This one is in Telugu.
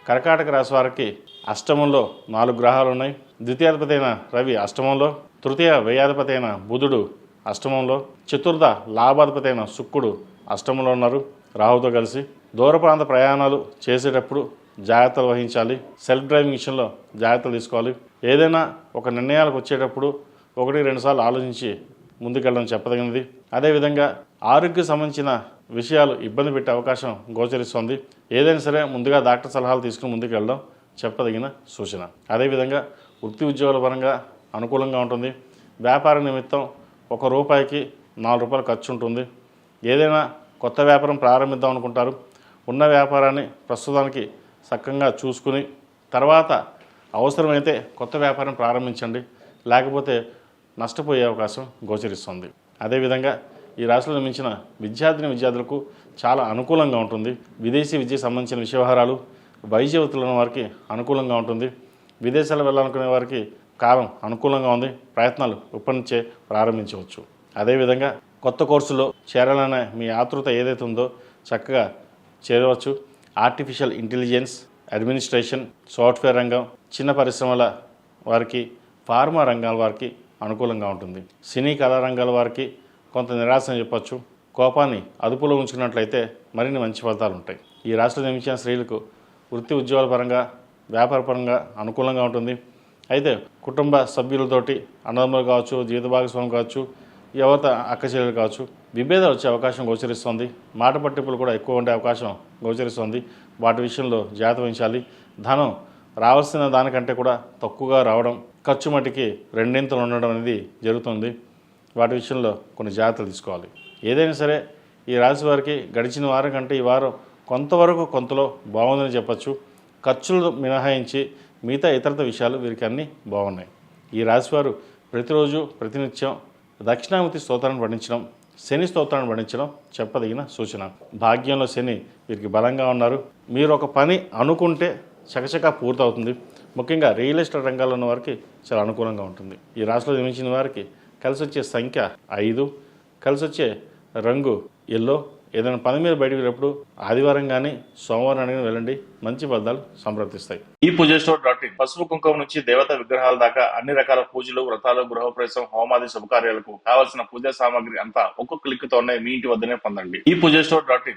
కర్కాటక రాశి వారికి అష్టమంలో 4 గ్రహాలు ఉన్నాయి. ద్వితీయాధిపతి అయిన రవి అష్టమంలో, తృతీయ వ్యయాధిపతి అయిన బుధుడు అష్టమంలో, చతుర్థ లాభాధిపతి అయిన శుక్రుడు అష్టమంలో ఉన్నారు రాహుతో కలిసి. దూర ప్రాంత ప్రయాణాలు చేసేటప్పుడు జాగ్రత్తలు వహించాలి. సెల్ఫ్ డ్రైవింగ్ విషయంలో జాగ్రత్తలు తీసుకోవాలి. ఏదైనా ఒక నిర్ణయాలకు వచ్చేటప్పుడు 1-2 సార్లు ఆలోచించి ముందుకెళ్ళడం చెప్పదగినది. అదేవిధంగా ఆరోగ్య సంబంధించిన విషయాలు ఇబ్బంది పెట్టే అవకాశం గోచరిస్తుంది. ఏదైనా సరే ముందుగా డాక్టర్ సలహాలు తీసుకుని ముందుకు వెళ్ళడం చెప్పదగిన సూచన. అదేవిధంగా వృత్తి ఉద్యోగాల పరంగా అనుకూలంగా ఉంటుంది. వ్యాపార నిమిత్తం ₹1కి ₹4 ఖర్చు ఉంటుంది. ఏదైనా కొత్త వ్యాపారం ప్రారంభిద్దాం అనుకుంటారు. ఉన్న వ్యాపారాన్ని ప్రస్తుతానికి చక్కగా చూసుకుని తర్వాత అవసరమైతే కొత్త వ్యాపారం ప్రారంభించండి, లేకపోతే నష్టపోయే అవకాశం గోచరిస్తుంది. అదేవిధంగా ఈ రాశిలో నిర్మించిన విద్యార్థులకు చాలా అనుకూలంగా ఉంటుంది. విదేశీ విద్యకు సంబంధించిన వ్యవహారాలు, వైద్య వృత్తులు ఉన్న వారికి అనుకూలంగా ఉంటుంది. విదేశాలు వెళ్ళాలనుకునే వారికి కాలం అనుకూలంగా ఉంది. ప్రయత్నాలు ఇప్పటి నుంచే ప్రారంభించవచ్చు. అదేవిధంగా కొత్త కోర్సులో చేరాలనే మీ ఆతృత ఏదైతే ఉందో చక్కగా చేరవచ్చు. ఆర్టిఫిషియల్ ఇంటెలిజెన్స్, అడ్మినిస్ట్రేషన్, సాఫ్ట్వేర్ రంగం, చిన్న పరిశ్రమల వారికి, ఫార్మా రంగాల వారికి అనుకూలంగా ఉంటుంది. సినీ కళా రంగాల వారికి కొంత నిరాశ అని చెప్పచ్చు. కోపాన్ని అదుపులో ఉంచుకున్నట్లయితే మరిన్ని మంచి ఫలితాలు ఉంటాయి. ఈ రాశిలో జన్మించిన స్త్రీలకు వృత్తి ఉద్యోగాల పరంగా, వ్యాపార పరంగా అనుకూలంగా ఉంటుంది. అయితే కుటుంబ సభ్యులతోటి అన్నదమ్ములు కావచ్చు, జీవిత భాగస్వామి కావచ్చు, ఎవరితో అక్క చెల్లెలు కావచ్చు, విభేదాలు వచ్చే అవకాశం గోచరిస్తుంది. మాట పట్టింపులు కూడా ఎక్కువ ఉండే అవకాశం గోచరిస్తుంది. వాటి విషయంలో జాగ్రత్త వహించాలి. ధనం రావాల్సిన దానికంటే కూడా తక్కువగా రావడం, ఖర్చు మట్టికి రెండింతలు ఉండడం అనేది జరుగుతుంది. వాటి విషయంలో కొన్ని జాగ్రత్తలు తీసుకోవాలి. ఏదైనా సరే ఈ రాశి వారికి గడిచిన వారం కంటే ఈ వారం కొంతవరకు కొంతలో బాగుందని చెప్పచ్చు. ఖర్చులు మినహాయించి మిగతా ఇతరత విషయాలు వీరికి అన్నీ బాగున్నాయి. ఈ రాశివారు ప్రతిరోజు ప్రతినిత్యం దక్షిణామూర్తి స్తోత్రాన్ని పఠించడం, శని స్తోత్రాన్ని పఠించడం చెప్పదగిన సూచన. భాగ్యంలో శని వీరికి బలంగా ఉన్నారు. మీరు ఒక పని అనుకుంటే చకచకా పూర్తవుతుంది. ముఖ్యంగా రియల్ ఎస్టేట్ రంగాల్లో ఉన్న వారికి చాలా అనుకూలంగా ఉంటుంది. ఈ రాశిలో జన్మించిన వారికి కలిసి వచ్చే సంఖ్య 5, కలిసి వచ్చే రంగు ఎల్లో. ఏదైనా పని మీద బయటకు వెళ్ళినప్పుడు ఆదివారం కానీ సోమవారం కానీ వెళ్ళండి, మంచి ఫలితాలు సంప్రాప్తిస్తాయి. ఈ పూజస్టోర్.in పసుపు కుంకుమ నుంచి దేవతా విగ్రహాల దాకా అన్ని రకాల పూజలు, వ్రతాలు, గృహప్రవేశం, హోమాది శుభకార్యాలకు కావాల్సిన పూజా సామాగ్రి అంతా ఒక్కొక్క క్లిక్ తోనే మీ ఇంటి వద్దనే పొందండి. ఈ పూజస్టోర్.in